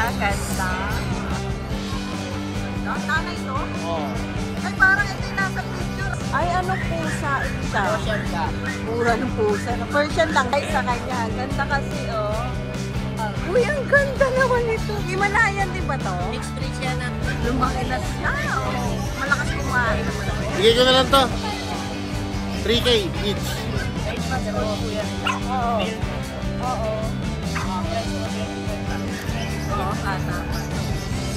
Ganda. Nanay to? Oo. Ay, parang ito yung nasa picture. Ay, anong pusa ito siya? Persian ka. Mura ng pusa. Persian lang ay sa kanya. Ganda kasi, oh. Uy, ang ganda naman ito. Himalayan, di ba to? Mixed breed yan na. Lumaki na siya. Oh. Malakas kumain. Bigay ko na lang to. 3K each. Oo. Oo. Oo, tata.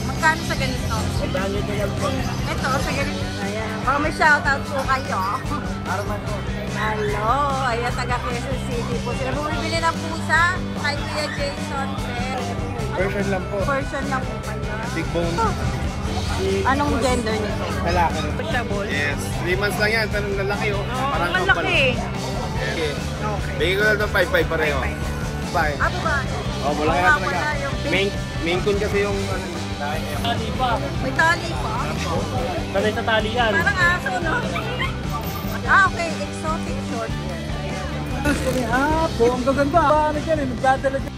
Magkano sa ganito? Branded na lang po. Ito, sa ganito. Ayan. Baka may shoutout po kayo. Arman po. Hello. Ayan, taga Quezon City po. Sila bumibili ng pusa. Kay Kuya Jason. Version lang po. Person lang po kayo. Big bone. Anong gender nito? Lalaki rin. Pushable. Yes. 3 months lang yan. Tanong lalaki oh. Parang Ang kapal. laki. Okay. Okay. Bigay ko na lang 5-5 pareho. Bye. Ah, babae. Oh, wala Oo nga nga talaga. pala, yung Main con kasi yung ano. Tali pa. may tali pa. Sanay sa tali yan. Parang aso, no? Ah, okay. Exotic short hair. Ang gaganda. Ano dyan eh, nagdadala dyan.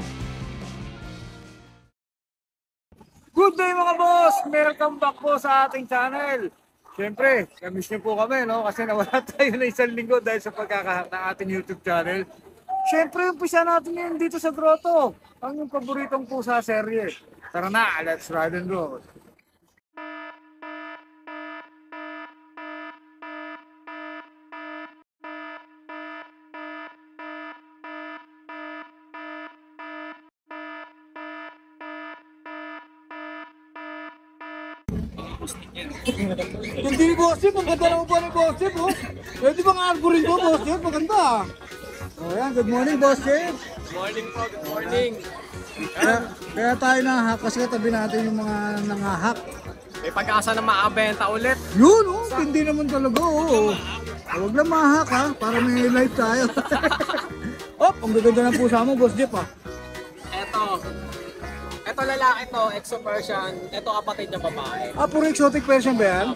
Good day mga boss! Welcome back po sa ating channel. Siyempre, kamiss niyo po kami, no? Kasi nawala tayo na isang linggo dahil sa pagkakahat ng ating YouTube channel. Siyempre, umpisa natin yun dito sa grotto. Ang yung paboritong pusa serye. Tara na, let's ride and roll. Hindi boss Jeep, ang ganda naman po ni boss Jeep, oh. Pwede bang arborin ko, boss Jeep? Maganda. Oh, yan. Good morning, boss Jeep. Good morning po. Good morning. Kaya tayo nahahak kasi katabi natin yung mga nangahak. May pag-asa na makabenta ulit. Yun, oh. Hindi naman talaga, oh. Huwag lang mahak, ha. Para may life tayo. Oh, ang gaganda ng pusa mo, boss Jeep, ha. Ito lalaki to, Exo Persian. Ito kapatid niya babae. Ah, puro exotic version ba yan?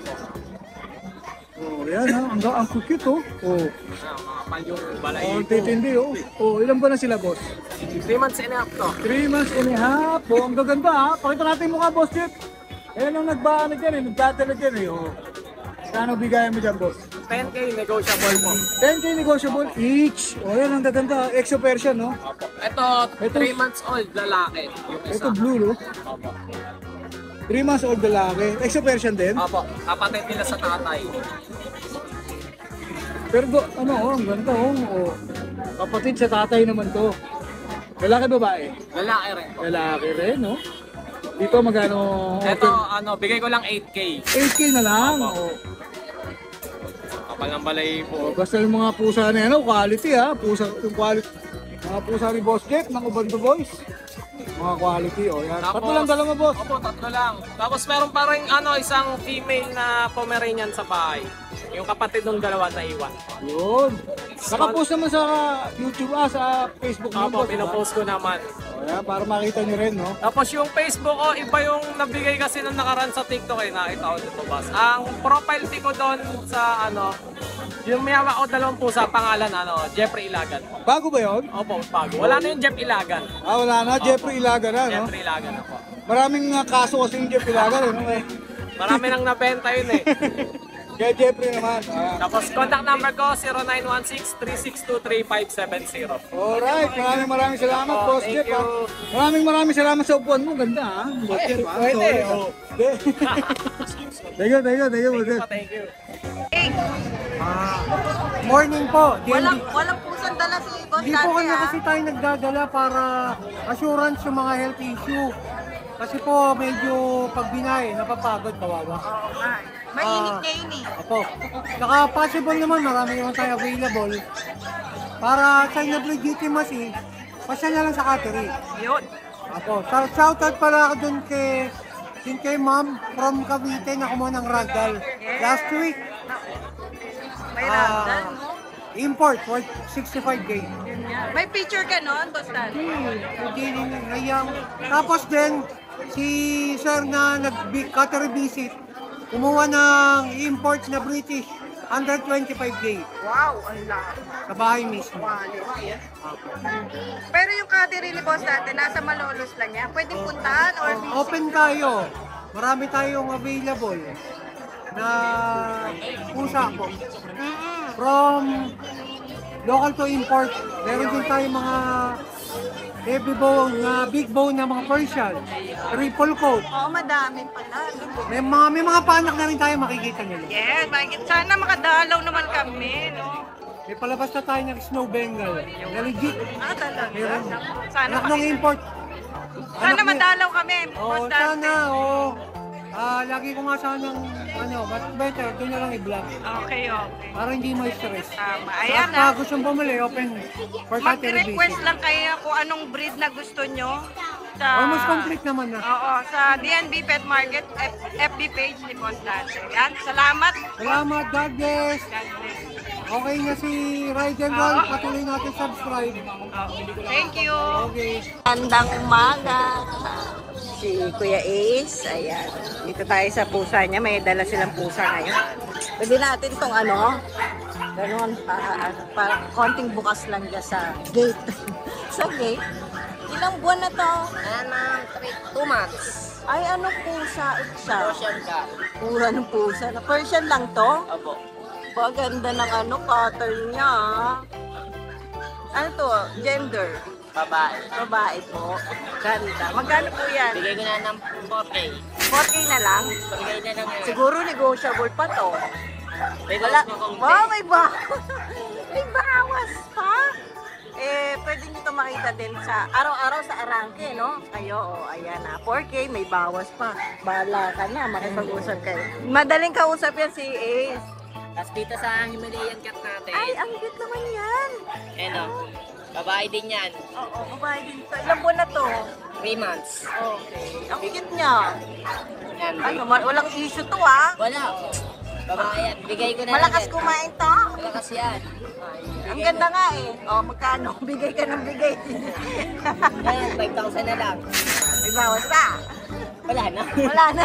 Oh, yan, ha. Ang cute, oh. Oh, Makapal yung oh, balahibo. titindi, oh. Oh, ilan ba na sila, boss? 3 months and a half to. 3 months and a half. Oh, ang gaganda, ha. Pakita natin yung mukha, boss Jeep. Ayan ang nagbaano dyan, eh. Nagdadala dyan, eh. Oh. Kano bigayan mo dyan, boss? 10K negotiable po. 10K negotiable each. O yan ang gaganda. Exo Persian, no? Ito, 3 months old lalaki. Yung isa. Ito blue, no? Opo. 3 months old lalaki. Exo Persian din. Opo. Kapatid nila sa tatay. Pero ano, oh, ang ganda, oh. Oh. Kapatid sa tatay naman to. Lalaki babae? Lalaki rin po. Lalaki rin, no? Dito magkano? Ito, bigay ko lang 8K. 8K na lang. Opo. Oh. Kapal ng balahibo. Oh, basta yung mga pusa na yan, oh, quality, ha? Pusa, yung quality. Mga pusa ni Boss Jeff, ng Ubando Boys. Mga quality, oh, yan. Tapos- Tatlo lang dala mo, boss. Opo, 3 lang. Tapos meron pa rin isang female na Pomeranian sa bahay. Yung kapatid ng dalawa na iwan. Yun. Nakapost naman sa YouTube, sa Facebook mo, Opo, boss, diba? pinopost ko naman. Oh, yan, para makita nyo rin, no? Tapos yung Facebook ko, iba yung nabigay kasi nung nakaraan sa TikTok eh, nakita ko dito boss. Ang profile pic ko doon sa yung may hawak ko 2 pusa, pangalan Jeffrey Ilagan. Bago ba yun? Opo, bago. Wala na yung Jeff Ilagan. Ah, wala na. Jeffrey Ilaga na, no? Jeffrey Ilagan na po. Maraming kaso kasi yung Jeff Ilaga, no? Marami nang nabenta yun eh. Kaya Jeffrey naman. Ah. Tapos contact number ko 0916-362-3570. Alright, maraming salamat, Opo, Boss thank Jeff. you. Ah. Maraming salamat sa upuan mo. Ganda, ha? Boss Jeff, ah. Pwede, Sorry, oh. Thank you, Boss Jeff. Thank you. Morning po. Walang pusang dala si Boss Hindi po Dante, kanya ah. kasi tayo nagdadala para assurance yung mga health issue. Kasi po medyo pag binay, napapagod, kawawa. Oo nga. Mainit ngayon eh. Apo. Saka possible naman, marami naman tayo available. Para sa inyo legitimacy, pasya na lang sa cattery. Yun. Apo. Shoutout pala ako dun kay ma'am from Cavite na kumuha ng ragdoll. Last week, May ragdan, no? import worth 65K. Yun nga. May picture ka nun, Boss Dante? Hindi ngayang. Tapos din, si sir na nag-cattery visit, kumuha ng import na British under 25K Wow, ang laki. sa bahay mismo. Quality. Pero yung Caterili boss natin, nasa Malolos lang yan. Pwedeng puntahan or Open tayo. Marami tayong available na pusa po. From local to import, meron din tayo mga heavy bone, big bone na mga Persian, triple coat. Oo, madami pala. May mga panak na rin tayo makikita nila. Yes, makikita. Sana makadalaw naman kami, no? May palabas na tayo ng Snow Bengal. Na legit. Ah, talaga. Meron. Sana Anak ng import. Sana Anak ni- madalaw kami. Oo, Boss Dante. sana, oo. Lagi ko nga sanang, mas better, doon na lang i-vlog. Okay, okay. Para hindi ma-stress. Tama. Ayan At na. gusto mong bumili, open for Saturday Mag-request visit. lang kayo kung anong breed na gusto nyo. Sa, Almost complete naman na. Oo, sa DNB Pet Market FB page ni Boss Dante. Yan, salamat. Salamat, God bless. God bless. Okay na si Ride and Roll, patuloy natin subscribe. Thank you. Okay. Magandang umaga. Si Kuya Ace, ayan. Dito tayo sa pusa niya. May dala silang pusa ngayon. Pwede natin tong gano'n, para konting bukas lang dyan sa gate. Sa gate. Ilang buwan na to? 2 months. Ay, ano pusa? Siya. Persian ka. Pura ng pusa. Na Persian lang to? Opo. Paganda ng pattern niya. ah. Ano to? Gender? Babae. Babae po. Ganda. Magkano po yan? Bigay ko na ng 4K. 4K na lang? Bigay na lang yun. Siguro negotiable pa to. May Wala. bawas mo kung Wow, may bawas. May bawas pa. Pwede nyo ito makita din sa araw-araw sa Arangke, no? Ayo, ayan na. 4K, may bawas pa. Bahala ka na, makipag-usap kayo. Madaling kausap yan si Ace. Tapos dito sa Himalayan cat natin. Ay, ang cute naman yan. Ano, babae din yan. Oo, babae din to. Ilang buwan na to? 3 months. Okay. Ang cute niya. Yan. Ano, walang issue to, ah. Wala. Babae yan. Bigay ko na Malakas lang yan. kumain to. Malakas yan. Ang ganda nga eh. O, magkano? Bigay ka ng bigay. Yan, 5,000 na lang. May bawas pa. Wala na. Wala na.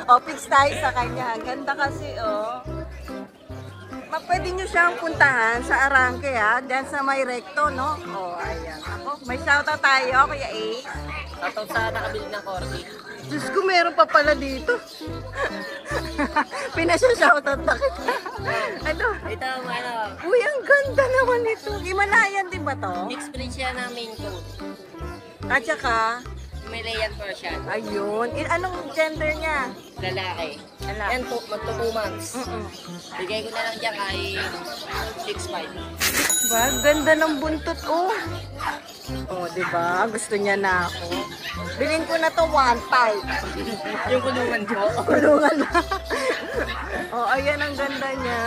O, fix tayo sa kanya. Ang ganda kasi, Pwede nyo siyang puntahan sa Arangke, ha? Diyan sa may recto, no? O, ayan. Ako, may shoutout tayo, Kuya A. Tatong sa nakabili ng corgi. Diyos ko, meron pa pala dito. Pinasya-shoutout na kita. Ano? Ito, ano, Uy, ang ganda naman ito. Himalayan din ba to? mixed breed siya ng main coat. At saka, Himalayan Persian. ayun. Anong gender niya? Lalaki. Lalaki. Yan, magto 2 months. Bigay ko na lang dyan kay 6'5". Ba, ganda ng buntot, oh. Oh, di ba? Gusto niya na ako. Bilhin ko na to 1.5. Yung kulungan ko. Kulungan na. Oh, ayan ang ganda niya.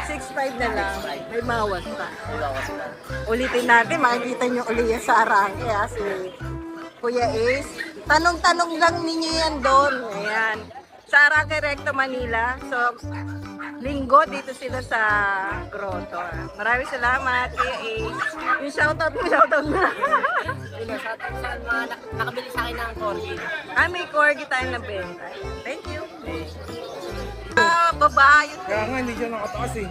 6.5 na lang. May bawas pa. Ulitin natin, makikita niyo uli yan sa Arangke, ha, si Kuya Ace. Tanong-tanong lang ninyo yan doon. Ayan. Sa Arangke Recto, Manila. So, Linggo, dito sila sa Grotto. Maraming salamat, Kuya Ace. Yung shoutout mo na. Sa mga nakabili sa akin ng corgi. May corgi tayo na benta. Thank you. Babae. Kaya nga, hindi siya nakataas eh.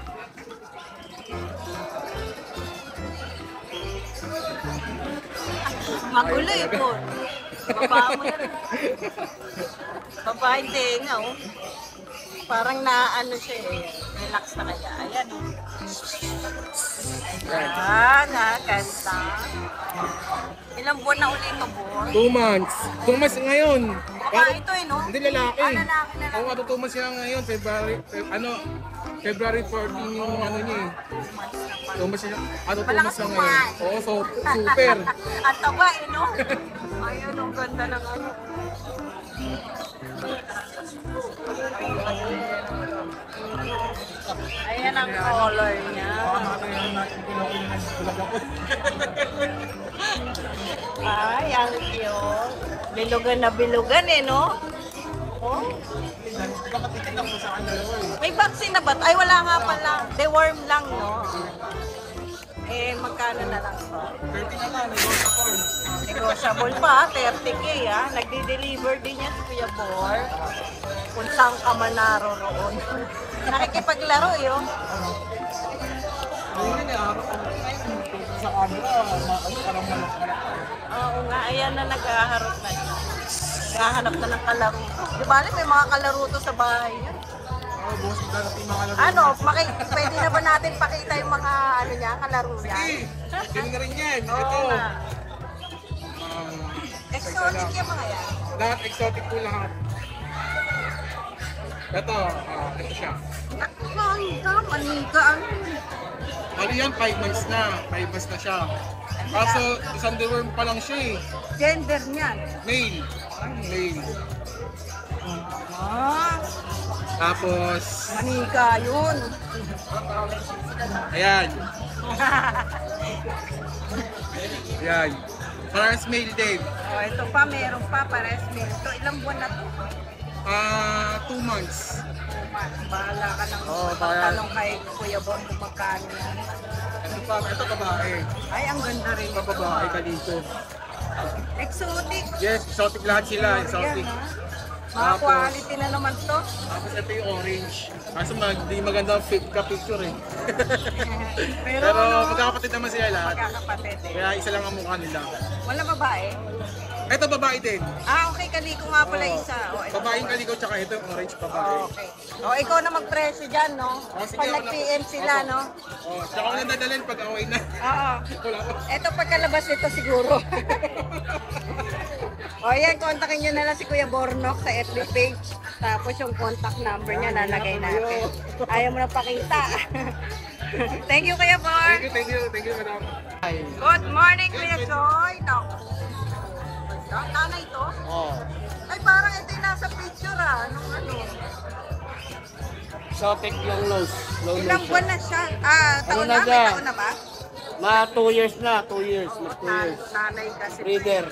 Magulo eh po. Baba mo na rin. Babae tenga, oh. Parang naano siya eh. Relax na kaya. Ayan, oh. Ganda. Ilang buwan na ulit ito, boy? 2 months. 2 months ngayon. Babae ito eh, no? Hindi lalaki. Ah, lalaki na lang. Oo, 2 months siya ngayon. February 14 yung ano niya eh. 2 months siya. 2 Malakas months lang kumain. ngayon. Oo, so, super. At taba eh, no? Ayun, ang ganda ng ano. Ayan ang color niya. Ay, ang cute. Bilugan na bilugan eh, no? Oh. May vaccine na ba? Ay, wala nga pala. Deworm lang, no? Magkano na lang po? 30 na lang, negotiable pa, 30K ha. Nagde-deliver din yan si Kuya Bor. Kung saan ka man naroroon. Nakikipaglaro yun. Sa camera, parang malak-malak. Oo nga, ayan na naghaharap na siya. Naghahanap na ng kalaro. Di ba, may mga kalaro to sa bahay niya. Oh, boss, darating mga laro. Ano, pwede na ba natin pakita yung mga ano niya, kalaro niya? Ganun na rin yan. Oo Ito. nga. Exotic yung mga yan. Lahat exotic po lahat. Ito siya. Ganda, manika. Ano yan, 5 months na. 5 months na siya. Kaso, isang deworm pa lang siya eh. Gender niyan. Male. Male. Ah, Tapos, manika yun. ayan. Ayan. Parang male din. Oh, ito pa, meron pa, pares meron. Ito, ilang buwan na to? 2 months. Bahala ka nang Oo, magtanong kay Kuya Bon kung magkano yan. Ito babae. Ay, ang ganda rin. Ito babae ka dito. Exotic. Yes, exotic lahat sila. Exotic. Yan, ha? Mga Tapos- quality na naman to. Tapos ito yung orange. Kaso di maganda ang fit ka picture eh. Pero, Pero ano, magkakapatid naman sila lahat. magkakapatid eh. Kaya isa lang ang mukha nila. Wala babae? Ito babae din. Ah, okay. Kaliko nga pala Oo. isa. Oh, ito. Babaeng kaliko tsaka ito yung orange babae. Okay. O, ikaw na mag-presyo dyan, no? Oh, sige, Pag wala nag-PM po. sila, Opo. no? Oh, tsaka ko lang dadalhin pag away na. Oo. Wala ko. Ito pagkalabas nito siguro. O yan, kontakin nyo na lang si Kuya Bornok sa FB page. Tapos yung contact number niya lalagay natin. Ayaw mo na pakita. Thank you, Kuya Bor. Thank you, madam. Good morning, Kuya Joy. Nanay to? Oh. Ay, parang ito yung nasa picture Anong ano? Exotic yung nose. Low Ilang nose. buwan na siya? Ah, taon Ano na na? May siya? taon na ba? Mga 2 years na. 2 years. Mas 2 years. Nanay kasi. Breeder.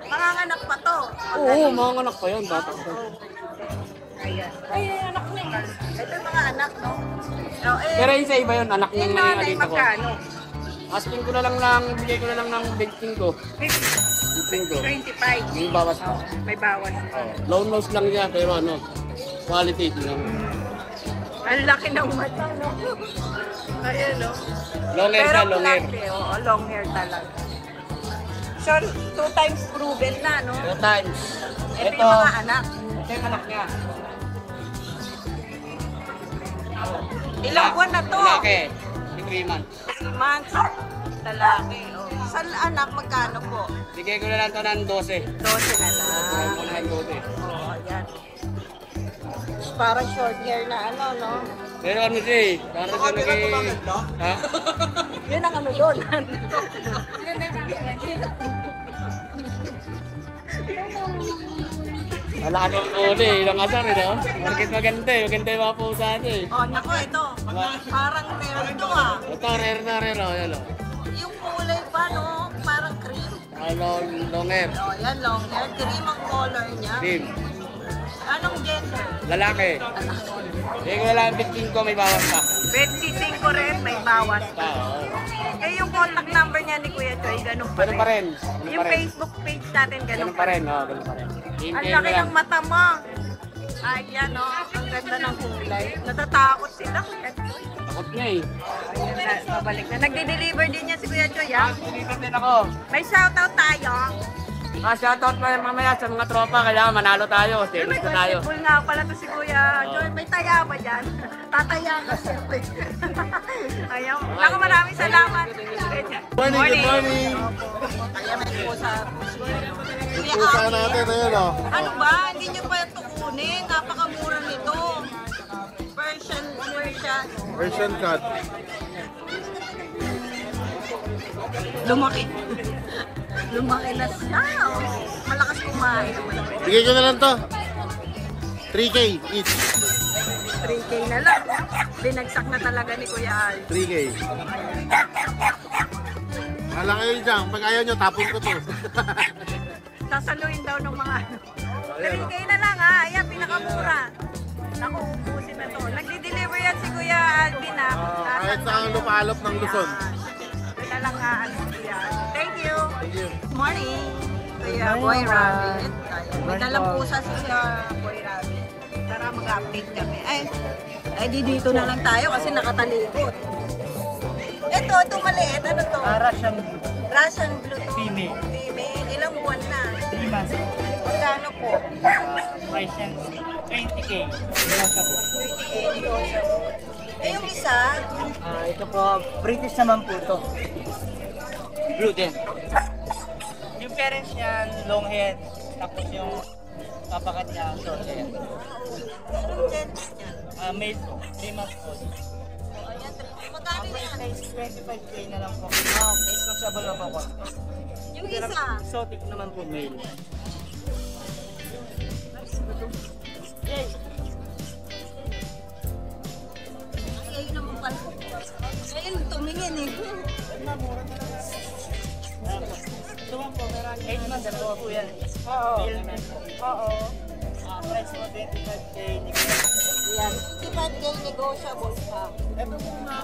Manganganak pa to. Oo, mga anak pa yun. Bata pa. Ayan. Ay, anak na yun. Ito yung mga anak, no? So, Pero yung sa iba yun, anak ng yung mga nanay, dito ko. magkano? Asking ko na lang bigay ko na lang ng 25 ko. 25 ko. 25. Yung bawas pa. May bawas. Oh, low nose lang niya, pero ano, quality lang. Ang laki ng mata, no? Ayan, no? Long hair Pero siya, long hair. klase, oo, long hair talaga. So, 2 times proven na, no? 2 times. Ito yung mga anak. Ito yung anak niya. Ilang buwan na to? Lalaki. 3 months. 3 months. Lalaki, oh. Sa anak, magkano po? Bigay ko na lang ito ng 12. 12 na lang. Bigay mo na ng 12. Oo, ayan. Parang short hair na ano, no? Pero ano siya eh, parang sa naging... Ha? Yun ang ano doon. Wala ka ng uli, ilang asar eh, no? Market maganda eh, maganda yung mga pusa niya eh. Oh, nako, ito. Parang meron to, Ito, rare na rare, oh, yan oh. Yung kulay pa, no? Parang cream. Long hair, Oh, yan, long hair. Cream ang color niya. cream, Anong gender? lalaki. Bigay ko na lang 15 ko, may bawas pa. 25 rin, may bawas. Oo. Eh, yung contact number niya ni Kuya Joy, ganun pa Ganun pa rin. Ganun Yung pa rin. Facebook page natin, ganun Ganun pa rin, oh, ganun pa rin. Ang Hintayin laki mo lang. ng mata mo. Ayan, no? Ang ganda ng kulay. Natatakot sila, Kuya Joy. Takot niya eh. Ayan, babalik na. Nagde-deliver din niya si Kuya Joy, ha? Dito din ako. May shoutout tayo. Shoutout pa yung mamaya sa mga tropa, kailangan manalo tayo, May service na tayo. basketball nga pala to si Kuya Joy. May taya ba dyan? Tataya ka siyempre. Ayan. Naku, maraming salamat. Morning, good morning. Kaya may pusa. Kuya Pusa Aki, natin, ayun oh. ano ba? Hindi niyo pa ito kunin. Napakamura nito. Persian. Version cut. Lumaki. Lumaki na siya. Oh. Malakas kumain. Bigay ko na lang to. 3K each. 3K na lang. Binagsak na talaga ni Kuya Al. 3K. Wala kayo dyan. Pag ayaw nyo, tapon ko to. Sasaluin daw ng mga ano. 3K na lang ha. Ayan, pinakamura. Naku, ubusin na to. Nagdi-deliver yan si Kuya Alvin ha. Kahit sa lupalop ng Luzon. Wala lang nga ano Kuya. Thank you. Thank you. Morning. Kuya Boy Rabbit. May dalang pusa si Kuya Boy Rabbit. Tara. para mag-update kami. Ay, di dito na lang tayo kasi nakatalikod. Ito maliit. Ano to? Russian Russian blue to. female. Female. Ilang buwan na? 3 months. Magkano po? Price yan 20K. 38 negotiable. Eh, yung isa, Ito po, British naman po to. Blue din. Yung parents niyan, long head. Tapos yung papakat niya, short hair. anong gender niya? Male po, 3 months old. Ayan, magkano yan? Price 25K na lang po. Okay, sociable na po po. Yung isa, Exotic naman po, male. ay, ayun naman pala. Ayun, tumingin eh. Ito man po, meron 8 months na po yan. Oo. Male man po. Oo. Price mo 25K. Yan. 55K negotiable pa. Ito po mga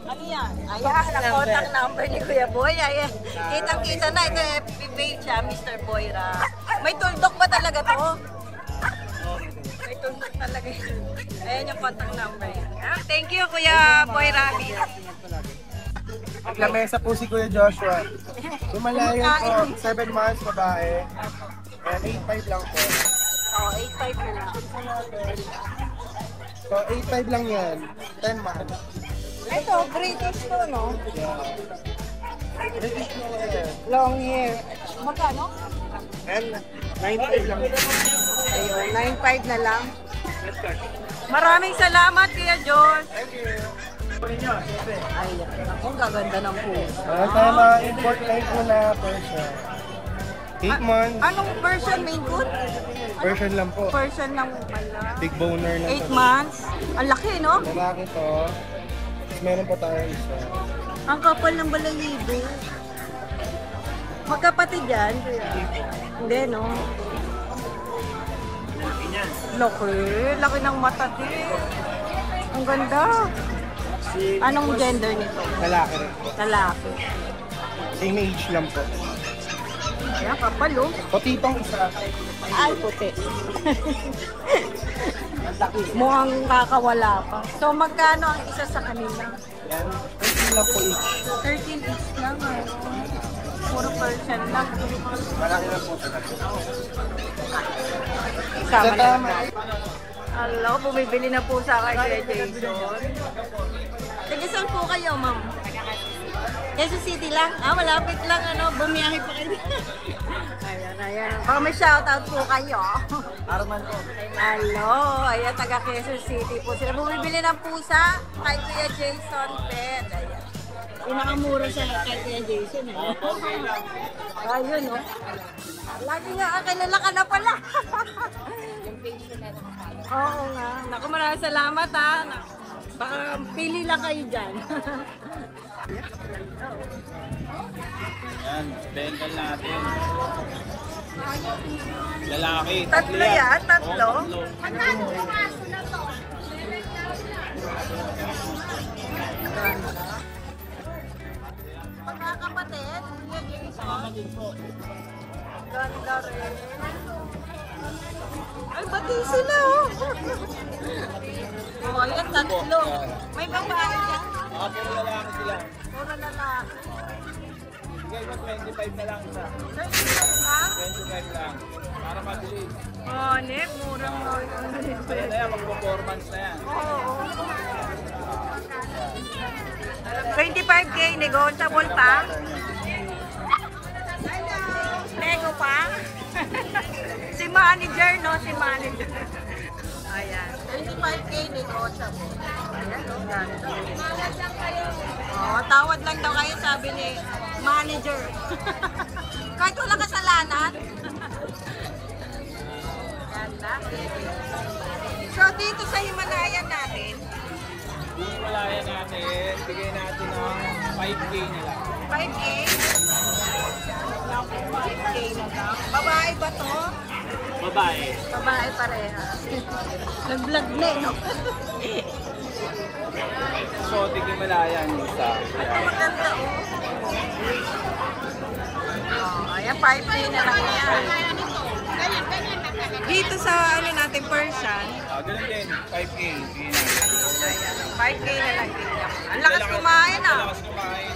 Ano yan? Ayan, ang contact number ni Kuya Boy. Ayan. Kitang-kita na. Ito FB page siya, Mr. Boyra. May tuldok ba talaga to? May tuldok talaga yun. Ayan yung contact number. Thank you, Kuya Boyra. Lamesa po si Kuya Joshua. Himalayan po, 7 months babae. And 8.5 lang po. Oh, 8.5 na lang. So 8.5 lang yan. 10 months. Ito, British to, no? British po yan. Long hair. Magkano? And 9.5 lang. Ayun, 9.5 na lang. Maraming salamat, Kuya John. Thank you. Ayan, ang gaganda ng puso. Meron tayo mga import light mo na Persian. 8 months. Anong version, Maine Coon? Persian lang po. Version ng pala. Big boner na 8 months. Ang laki, no? Lalaki to. Tapos meron pa tayo isa. Ang kapal ng balayibo. Magkapatid yan, kuya? Hindi, no? Laki. Laki ng mata din. Ang ganda. Anong gender nito? Lalaki rin. Lalaki. Same age lang po. Ayan, kapal, oh. Puti pang isa. Ay, puti. Mukhang kakawala pa. So, magkano ang isa sa kanila? Yan. 13 lang po each. 13 each lang, ah. Puro Persian lang. Malaki lang po. Isama na lang. Hello, bumibili na po sa akin kay Jason. Taga saan po kayo, ma'am? Quezon City lang? Malapit lang, bumiyahe pa kayo. Ayan. Baka may shoutout po kayo. Arman po. Hello, ayan, taga Quezon City po sila. Bumibili ng pusa kay Kuya Jason Pet. Ayan. Pinakamura sa kay Kuya Jason, eh. Ayun, no? Lagi nga, kilala ka na pala. Oo nga. Naku, maraming salamat, ha. Baka pili lang kayo dyan. Yan, bengal natin. Lalaki. Tatlo yan? Tatlo? Pagkakapatid, Kuya Jason. Ganda rin. Ay, pati sila, oh. Oh, yan, tatlo. May babae yan. Puro lalaki sila. Puro lalaki. Bigay mo 25 na lang isa. 35 na? 25 lang. Para mabilis. Oh, Nick, murang Kaya na yan, mag-performance na yan. Oo. 25K, negotiable pa. Nego pa. Si manager, no? Si manager. Ayan. 25K, negotiable. Ayan, no? Ganda. Tawad lang daw kayo, sabi ni manager. Kahit wala kasalanan. Ganda. So, dito sa Himalayan natin, Himalayan natin, bigay natin ng 5K na lang. 5K. 5K na lang. Babae ba to? Babae. Babae pareha. Nag-vlog na eh, no? Exotic Himalayan yung isa. Ito maganda, oh. Oh, ayan, 5K na lang yan. Dito sa ano natin, Persian, Ganun din, 5K. ayan, 5K na lang din yan. Ang lakas kumain ah. Malakas kumain.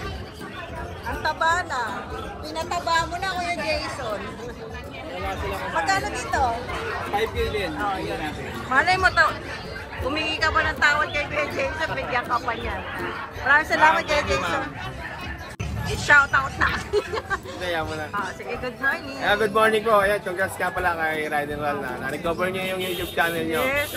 Ang taba na. Pinataba mo na, Kuya Jason. Magkano dito? 5K din. Oh, yun. Malay mo to. Humingi ka pa ng tawad kay Kuya Jason, bigyan ka pa niyan. Maraming salamat, Kuya Jason. I-shout out na. Kaya mo na. Sige, good morning. Good morning po. Ayan, congrats ka pala kay Ride and Roll na. Na-recover niyo yung YouTube channel niyo. Yes.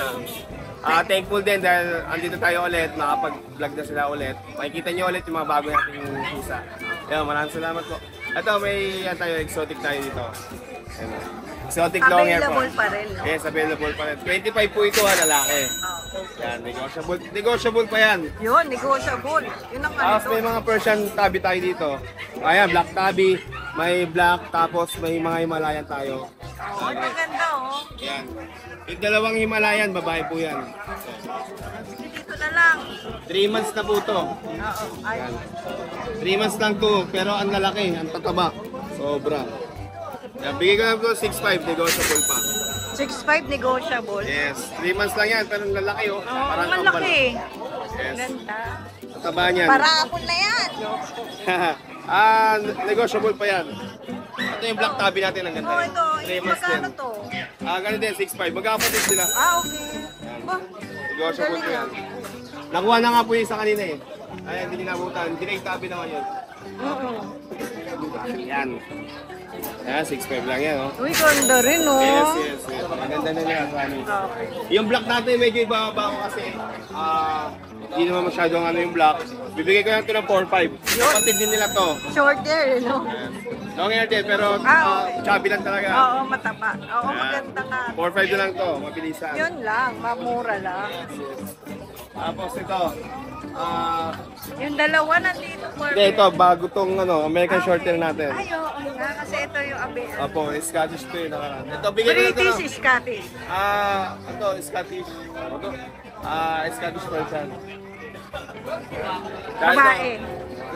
Thankful din dahil andito tayo ulit, nakapag-vlog na sila ulit. Makikita niyo ulit yung mga bago nating pusa. Ayan, maraming salamat po. Ito, may yan tayo, exotic tayo dito. Ayan. Exotic long hair po. Available pa rin, no? Yes, available pa rin. 25 po ito, lalaki. Yan, negotiable. Negotiable pa yan. Yun, negotiable. Yun ang ano Tapos may mga Persian tabby tayo dito. Ayan, black tabby. May black, tapos may mga Himalayan tayo. Oh, maganda, oh. Yan. Yung dalawang Himalayan, babae po yan. Dito na lang. 3 months na po ito. Oo. Ay, 3 months lang to, pero ang lalaki, ang tataba. Sobra. Yan, bigay ko na po 6'5", negotiable pa. 6'5" negotiable. Yes, 3 months lang yan, pero ang lalaki oh. Oh, Parang malaki. Yes, Ganda. ang taba niyan. Parapon na yan. Negotiable pa yan. Ito yung black tabby natin, ang ganda. Oh, ito. 3 months din. Magkano to? Ganun din, 6'5". Magkakapatid sila. Okay. Ba? Negotiable po Galing yan. Nakuha na nga po yung isa kanina eh. Ayan, hindi ninabutan. Direct tabby naman yun. Yan. Ayan, 6'5" lang yan oh. Uy, ganda rin, oh. Yes, yes, yes. Ang ganda na niya, Rani. Okay. Yung black natin medyo ibaba ko kasi hindi naman masyadong ano yung black. Bibigay ko lang ito ng 4'5". Kapatid din nila to. Short hair, no? Long hair din, pero Okay. chubby lang talaga. Oo, mataba. Oo, maganda nga. 4'5" na lang to, mabilisan. Yun lang, mamura lang. Tapos ito, Yung dalawa nandito for hindi, ito, bago tong American Shorthair natin. Ay, oo nga, kasi ito yung abi. Apo, Scottish to yun nakaraan. Ito, bigay ko na ito. British, Scottish. Ito, Scottish. Ano to? Scottish Persian. Babae.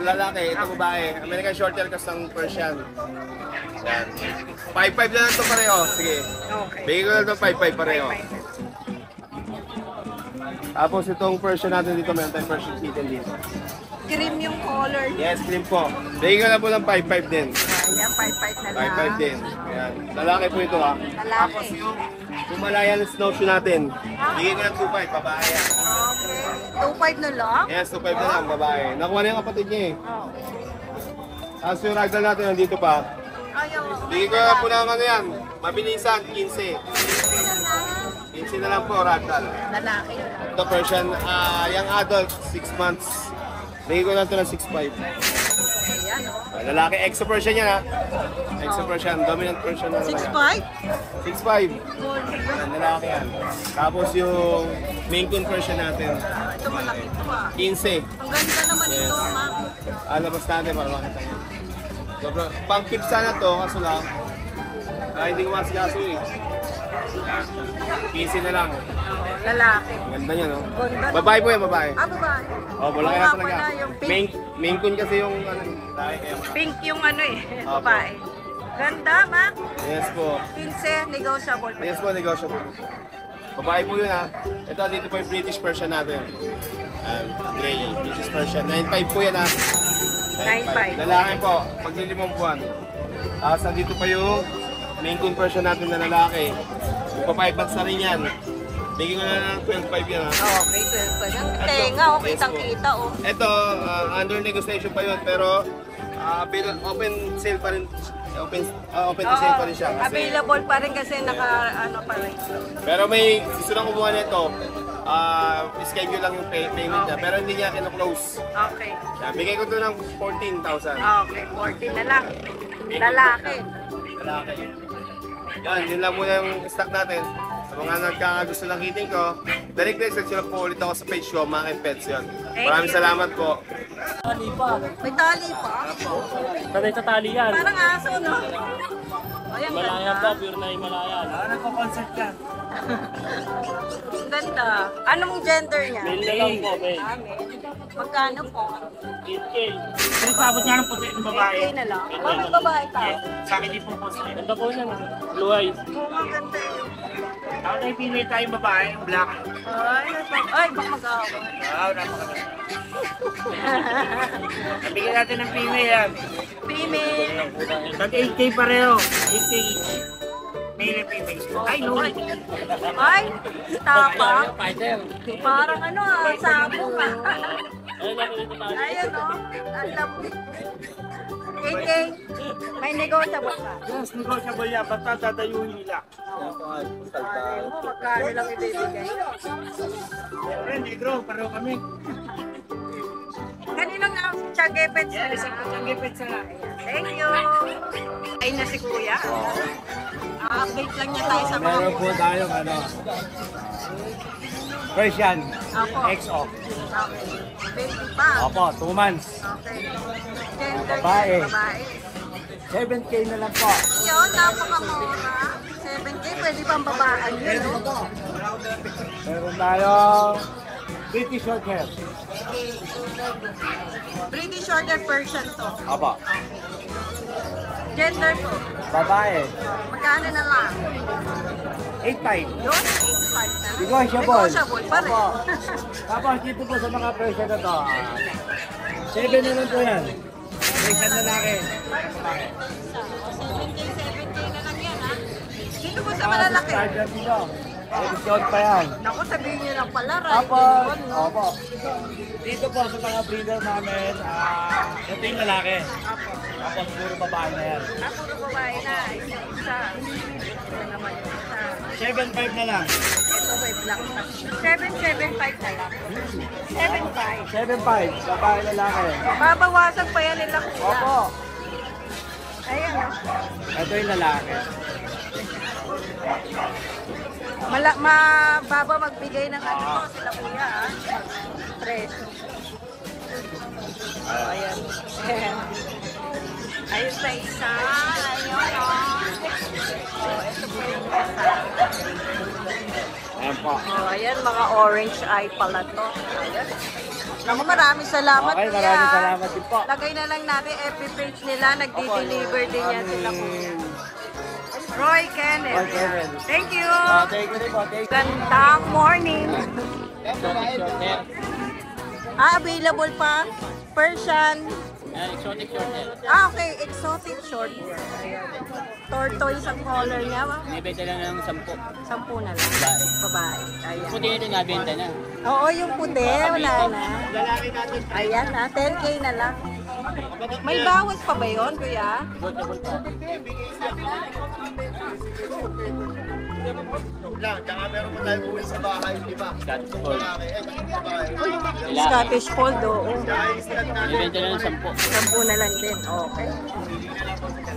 Lalaki, ito babae. American Shorthair kasang Persian. Yan. 5'5" na lang ito pareho. Sige. Okay. Bigay ko na ito 5'5" pareho. Tapos itong Persian natin dito, meron tayong Persian kitten dito. Cream yung color. Yes, cream po. Bigay ko na po ng 5'5" din. Ayan, 5'5" na lang. 5'5" din. Ayan. Lalaki po ito ha. Tapos Lalaki. yung Himalayan snowshoe natin. Bigay ko na 2'5", babae yan. Okay. 2'5" na lang? Yes, 2'5" na lang, babae. Nakuha na yung kapatid niya eh. Oo. Tapos yung ragdoll natin nandito pa. Ayaw. Bigay ko na po ng ano yan. Mabilisan, 15. 15 na lang po, ragdoll. Lalaki. Ito Persian, young adult, 6 months. Bigay ko na ito ng 6'5". Ayan, oh. Lalaki, exo Persian yan ha. Exo Persian, dominant Persian na talaga. 6'5"? 6'5". Yan, lalaki yan. Tapos yung Maine Coon Persian natin, Ito malaki to ah. 15. Ang ganda naman Yes. ito, ma'am. Labas natin para makita nyo. Sobrang, pang tip sana to, kaso lang, hindi ko masikaso eh. 15 na lang. Lalaki. Ganda niya no? Ganda. Babae po yan, babae. Babae. Oh, malaki Oo na nga talaga. pala, yung pink. Maine Coon kasi yung dahil kaya Pink yung ano eh, Opo. babae. Ganda, ma'am. Yes po. 15, negotiable pa. Yes po, negotiable. Babae po yun ha. Ito, dito po yung British Persian natin. Gray, British Persian. 9'5 po yan ha. 9'5. Lalaki po, maglilimang buwan. Tapos nandito pa yung Maine Coon Persian natin na lalaki. Yung pa 5 months na rin yan. Bigyan ko na ng 12'5 yan ha. Okay, 12 pa yan. Tenga, oh, kitang-kita, oh. Ito, under negotiation pa yun, pero open sale pa rin. Open to sale pa rin siya. Kasi, Available pa rin kasi naka, pa rin. pero may gusto na kumuha nito. Schedule lang yung payment niya, pero hindi niya kino-close. Okay. Bigay ko to ng 14,000. Okay, 14 na lang. Lalaki. Lalaki. Yan, yun lang muna yung stock natin. Sa mga nagkakagusto ng kiting ko, direct message lang po ulit ako sa page ko, Makin Pets yun. Maraming salamat po. May tali pa. Sanay sa tali yan. Parang aso, no? Ay, ang Himalaya ganda. po, pure na Himalaya. Nagko-concert ka. Ang ganda. Anong gender niya? Mail na lang po, mail. Magkano po? 8K. Pero sabot nga ng puti ng babae. 8K na lang. Bakit babae ka? Sa akin din pong post na yun. Ganda po yan. Blue eyes. Oo, ang ganda yun. Ako na ipili tayong babae, yung black. Ay, baka mag-aaway. Wow, napakaganda. Nabigyan natin ng female yan. Female. Tag 8K pareho. 8K each. Male and female. Ay, no. Ay, tapa. Fighter. Parang ano sabong ah. Ayun ako dito tayo. Ayun o. Alam mo. 8K. May negotiable ka. Yes, negotiable yan. Basta dadayuhin nila. Ayaw mo, magkano lang ibibigay. Siyempre, negro, pareho kami. Kaninong na Chagepet sa Yes, ang gipit sa Thank you. Ay na si Kuya. Update lang niya tayo sa mga Meron po tayong Persian Apo. XO. Okay. Baby pa. Opo, 2 months. Okay. Gender Babae. niya, babae. 7K na lang po. Yun, napakamura. 7K, pwede pang babaan yun. No? Meron tayong British short hair. British Shorter Persian to. Opo. Gender po. Babae. Magkano na lang? 8.5. Yun, 8.5 na. Negotiable. Negotiable pa rin. Opo. Tapos dito po sa mga Persian na to, 7 na lang po yan. Persian lalaki. 7K na lang yan, ha? Dito po sa malalaki. Charger dito. Discount pa yan. Naku, sabihin nyo lang pala, right? Tapos, opo. Dito po sa mga breeder namin, ito yung lalaki. Tapos puro babae na yan. Puro babae na. Isa. Ito naman yung isa. 7.5 na lang. Ito may black pa. 775 na lang. 75. 7.5, babae lalaki. Babawasan pa yan nila kuya. Opo. Ayan. Ito yung lalaki. Mababa magbigay ng ano to sila kuya, ha? Preso. Ayan. Ayun sa isa. Ayun, ito po yung isa. Ayan po. Ayan, mga orange eye pala to. Ayan. Naku, maraming salamat Okay, kuya. maraming salamat din po. Lagay na lang natin FB page nila. Nagdi-deliver din yan sila kuya. Roy Kenneth. Roy Kenneth. Thank you. Thank you rin po. Thank you. Gandang morning. Exotic short hair. Available pa. Persian. Exotic short hair. Okay. Exotic short hair. Ayan. Tortoise ang color niya. Nibenta lang ng 10. 10 na lang. Babae. Ayan. Puti nito nabenta na. Oo, yung puti. Wala na. Ayan na. 10K na lang. May bawas pa ba yun, kuya? Negotiable pa. Tsaka meron pa tayo uwi sa bahay, di ba? Scottish Fold. Lalaki. Scottish Fold, oo. Nibenta lang ng 10. 10 na lang din. Okay.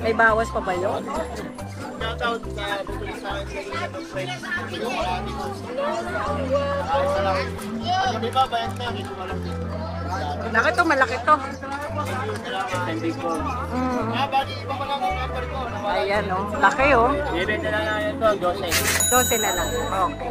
May bawas pa ba yun? Shoutout sa bumili sa akin sa ng friends. Ano di ba, bayad na, hindi ko alam. Laki to, malaki to. And big bone. Bali, iba pa lang ang number ko. Ayan, oh. Laki, oh. Nibenta lang natin ito, 12. 12 na lang. Okay.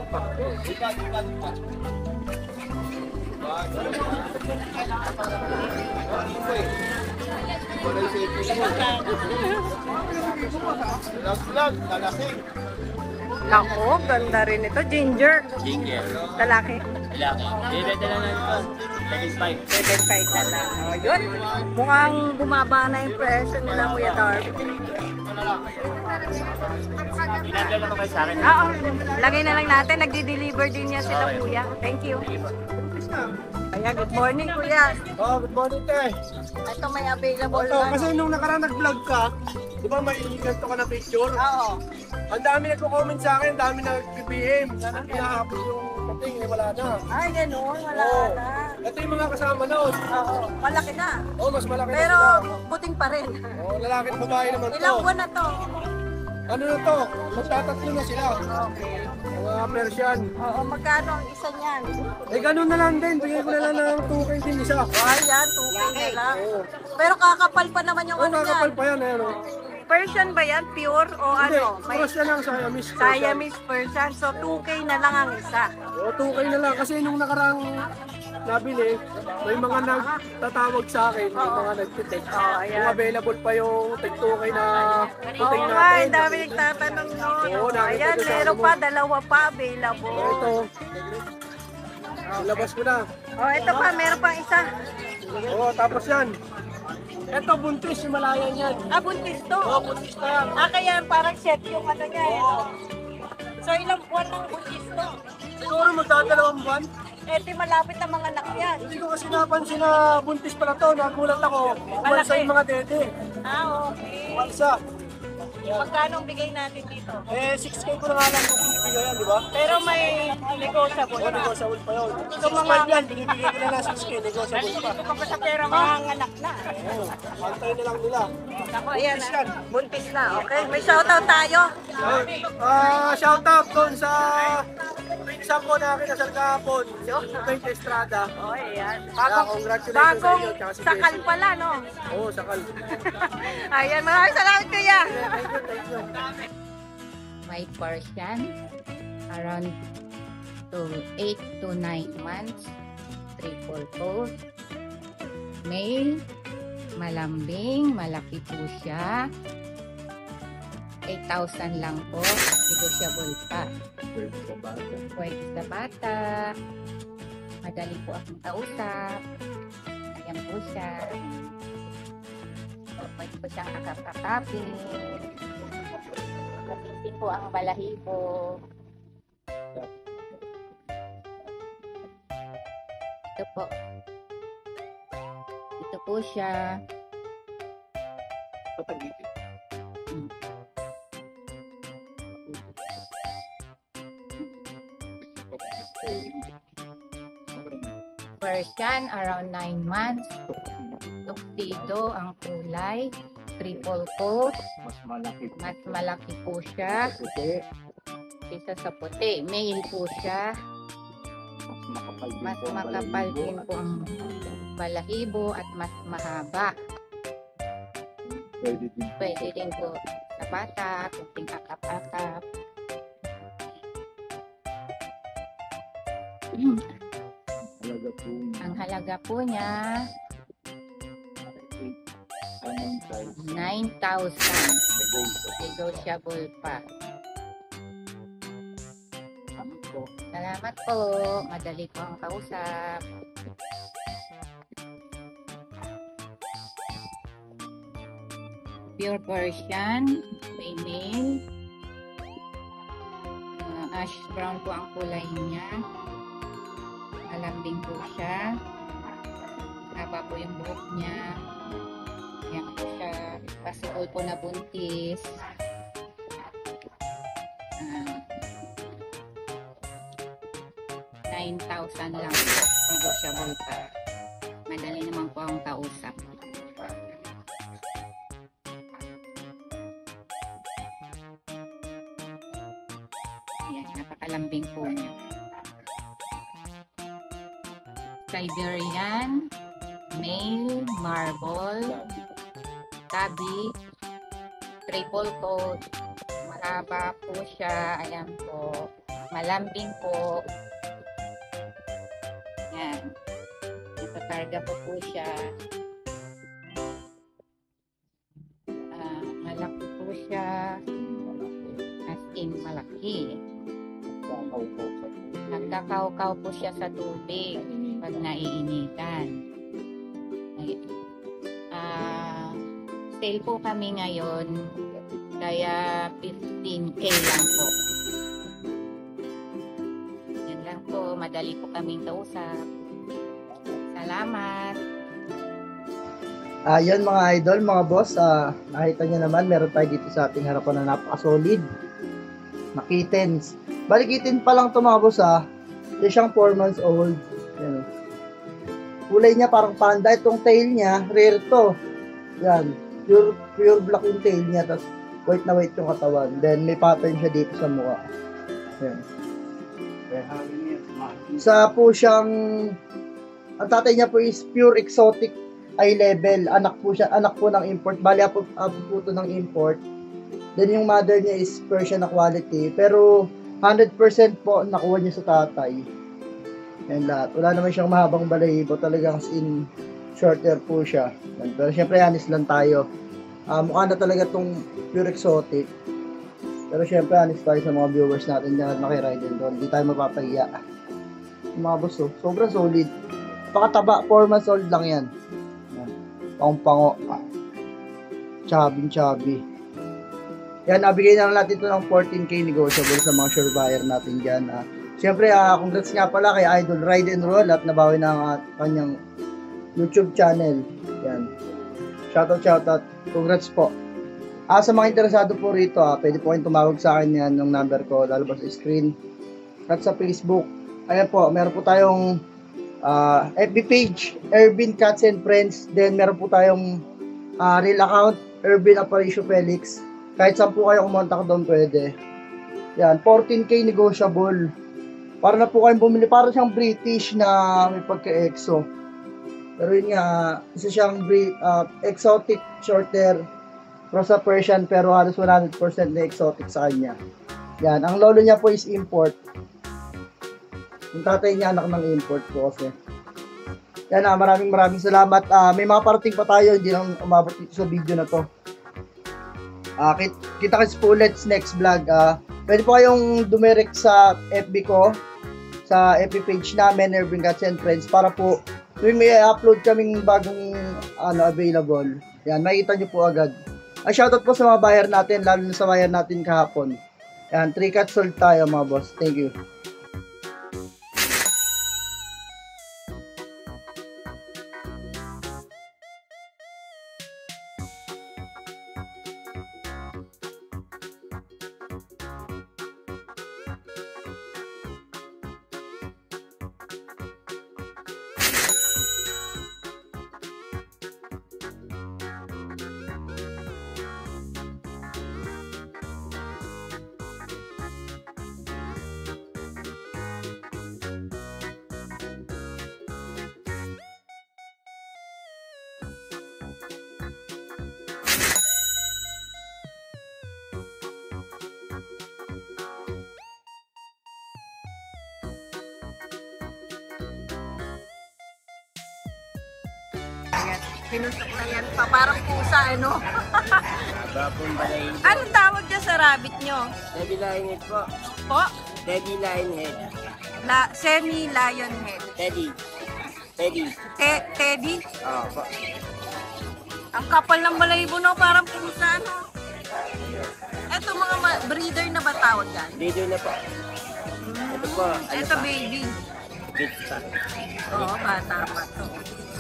Lag, lalaki. Lako, ganda rin ito. Ginger. Ginger. Lalaki. Lalaki. Nibenta lang natin ito, 35. 7.5 na lang. O, yun. Mukhang bumaba na yung presyo nila, Kuya Darby. Pinadala naman kayo sa akin. Oo. Lagay na lang natin. Nagdi-deliver din yan sila, Kuya. Thank you. Kaya, good morning, Kuya. Oh, good morning, te. Ito may available Ito, na. kasi nung nakaraan nag-vlog ka, di ba may ganito ka na picture? Oo. Ang dami nagko-comment sa akin, ang dami nag-BM. Sana pinahapos yung dating, eh wala na. Ay, ganun. Wala Oo. na. Ito yung mga kasama noon. Oo. Malaki na. Oh, mas malaki na Pero, sila. puting pa rin. Oh, lalaki at babae naman to. Ilang buwan na to? Ano na to? Magtatatlo na sila. Okay. Mga Persian. Oo, magkano ang isa niyan? Eh, ganun na lang din. Bigyan ko na lang ng 2K din isa. Ayan, 2K na lang. Pero kakapal pa naman yung Oh, ano kakapal niyan. pa yan. Ayan, oh. Persian ba yan? Pure o Hindi, ano? May cross na lang Siamese. Siamese Persian. So 2K na lang ang isa. O, 2K na lang. Kasi nung nakarang nabili, may mga nagtatawag sa akin, may mga nagtitext. Oh, ayan. Kung available pa yung tag 2K na Oo puting nga, natin. ang dami nagtatanong noon. Oo, nakita Ayan, ko sa meron ano pa, mo. dalawa pa available. Ito. Ilabas mo na. Oh, ito pa, meron pang isa. Oo, tapos yan. Ito, buntis, Himalayan yan. Ah, buntis to. Oo, buntis na yan. Ah, kaya parang set yung ano niya. Eh, no? So, ilang buwan ng buntis to? Siguro magdadalawang buwan. Eh, di malapit na mga anak yan. Hindi ko kasi napansin na buntis pala to. Nagulat ako. Walsa yung mga dede. Ah, okay. Walsa. Magkano ang bigay natin dito? Eh, 6K ko na nga lang kung binibigay yan, di ba? Pero may negotiable Oo, pa. negotiable pa yun. So, mga 6.5 yan, binibigay ko na lang 6K, negotiable pa. Ito pa sa pera mga anak na. Oo, pantay na lang nila. Ako, ayan na. Buntis na, okay? May shoutout tayo. Shout out doon sa pinsan ko na kinasal kahapon, yung Paint Estrada. Oh, ayan. Congratulations sa Bagong inyo, tsaka si sakal Jessie. pala, no? Oo, sakal. Ayan, maraming salamat, kuya. Thank you. My Persian, around to 8 to 9 months, triple coat, male, malambing, malaki po siya, 8,000 lang po, negotiable pa. Pwede sa bata, madali po akong kausap, ayan po siya, pwede po siyang akap-akapin, kapit po ang balahibo. Ito po. Ito po siya. Persian, around 9 months. Tuxedo ang kulay. Triple coat. Mas malaki po siya. Isa sa puti. Male po siya. Mas makapal din po ang balahibo at mas mahaba. Pwede din po sa bata, kunting akap-akap. Ang halaga po niya 9,000. Negotiable pa. Salamat po. Madali po ang kausap. Pure Persian, female. Ash brown po ang kulay niya. Malambing po siya. Haba po yung buhok niya. Yan po siya. Possible po na buntis. 9,000 lang po. Negotiable pa. Madali naman po ang kausap. Ayan, napakalambing po niya. Siberian, male, marble, tabi, triple coat. Mahaba po siya. Ayan po. Malambing po. Yan. Nakakarga po siya. Malaki po siya. As in malaki. Nagkakaukaw po siya sa tubig pag naiinitan. Sale po kami ngayon. Kaya 15K lang po. Yan lang po. Madali po kaming kausap. Salamat. Yan mga idol, mga boss, nakita nyo naman, meron tayo dito sa ating harapan na napaka-solid na kittens. Bali, kitten pa lang ito mga boss, Ito siyang 4 months old. Yan. Kulay niya parang panda. Itong tail niya, rare to. Yan. Pure black yung tail niya. Tapos white na white yung katawan. Then may pattern siya dito sa mukha. Yan. Sa po siyang, ang tatay niya po is pure exotic eye level. Anak po ng import. Bali, apo po ito ng import. Then yung mother niya is Persian na quality. Pero 100% po nakuha niya sa tatay. Yan lahat. Wala naman siyang mahabang balahibo. Talagang as in shorter po siya. Pero syempre honest lang tayo. Mukha na talaga tong pure exotic. Pero syempre honest tayo sa mga viewers natin na nakiride doon. Hindi tayo mapapahiya. Yung mga boss, sobrang solid. Pakataba, 4 months old lang yan. Pang-pango. Chubby. Yan, nabigay na lang natin ito ng 14K negotiable sa mga sure buyer natin dyan. Siyempre, congrats nga pala kay Idol Ride and Roll at nabawi na ang kanyang YouTube channel. Yan. Shoutout. Congrats po. Sa mga interesado po rito, pwede po kayong tumawag sa akin yan ng number ko, lalabas sa screen. At sa Facebook, ayan po, meron po tayong FB page, Ervin Cats and Friends. Then meron po tayong real account, Ervin Aparicio Felix. Kahit saan po kayo kumontak doon pwede. Yan, 14K negotiable. Para na po kayong bumili. Para siyang British na may pagka-exo. Pero yun nga, isa siyang exotic shorter cross Persian pero halos 100% na exotic sa kanya. Yan, ang lolo niya po is import. Yung tatay niya anak ng import po kasi. Yan maraming salamat. May mga parating pa tayo, hindi lang umabot dito sa video na to. Kita kasi po ulit sa next vlog. Pwede po kayong dumirect sa FB ko, sa FB page namin, Ervin Cats and Friends, para po tuwing may upload kaming bagong available. Yan, makikita nyo po agad. Shoutout po sa mga buyer natin, lalo na sa buyer natin kahapon. Yan, 3 cats sold tayo mga boss. Thank you. Pinusok na yan pa. Parang pusa, ano? Bagong balay. Anong tawag dyan sa rabbit nyo? Teddy Lionhead po. Po? Teddy Lionhead. Semi-lion head. Teddy. Teddy? Oo po. Ang kapal ng balahibo, no? Parang pusa, no? Eto mga breeder na ba tawag yan? Breeder na po. Ito po. Eto baby. Kids pa. Oo, bata pa to.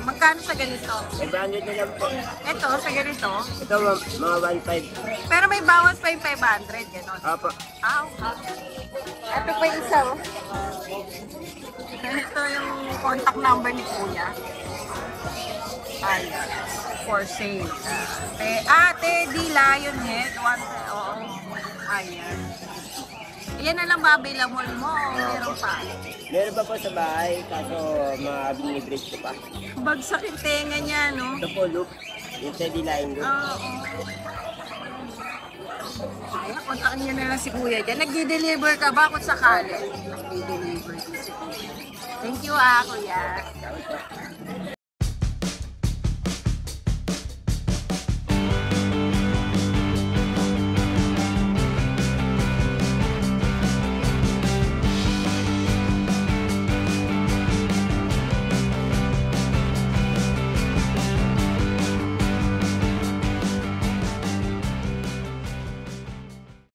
Magkano sa ganito? 500 na lang po. Ito, sa ganito? Ito mga 1.5. Pero may bawas pa yung 500, gano'n. Opo. Okay. Ito pa yung isa, oh. Ito yung contact number ni Kuya. Ay, for sale. Teddy Lionhead. Oo. Ayan. Yan na lang ba available mo o meron pa? Meron pa po sa bahay, kaso mga binibreak ko pa. Bagsak yung tenga niya, no? Ito po, loop. Yung Teddy Lionhead. Oo. Ayan, kontakin niyo na lang si Kuya dyan. Nagdi-deliver ka ba kung sakali? Nagdi-deliver din si Kuya. Thank you, Kuya.